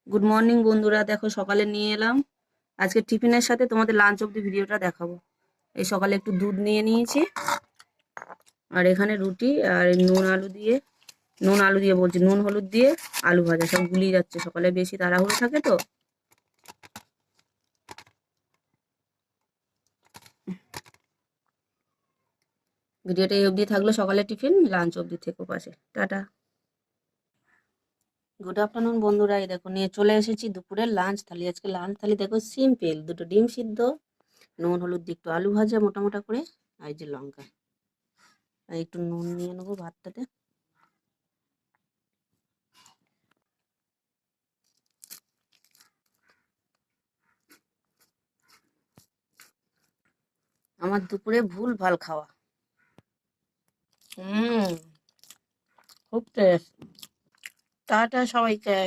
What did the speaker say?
Good morning বন্ধুরা, দেখো সকালে নিয়ে এলাম। আজকে টিফিনের সাথে তোমাদের লাঞ্চ অব্দি ভিডিওটা দেখাবো। এই সকালে একটু দুধ নিয়ে নিয়েছি, আর এখানে রুটি আর এই নুন আলু দিয়ে বলছি, নুন হলুদ দিয়ে আলু ভাজা। সব গুলিয়ে যাচ্ছে, সকালে বেশি তাড়াহুড়ো থাকে তো। ভিডিওটা এই অবধি থাকলো, সকালে টিফিন, লাঞ্চ অবধি থেকো পাশে। টাটা। গুড আফটারনুন বন্ধুরা, এই দেখো নিয়ে চলে এসেছি দুপুরের লাঞ্চ থালি। আজকে লাঞ্চ থালি দেখো সিম্পল, দুটো ডিম সিদ্ধ, নুন হলুদ দিয়ে একটু আলু ভাজা মোটা মোটা করে, আর এই যে লঙ্কা। আর একটু নুন নিয়ে নেবো ভাতটাতে। আমার দুপুরে ভুল ভাল খাওয়া। হুম, খুব টেস্ট। টাটা সবাইকে।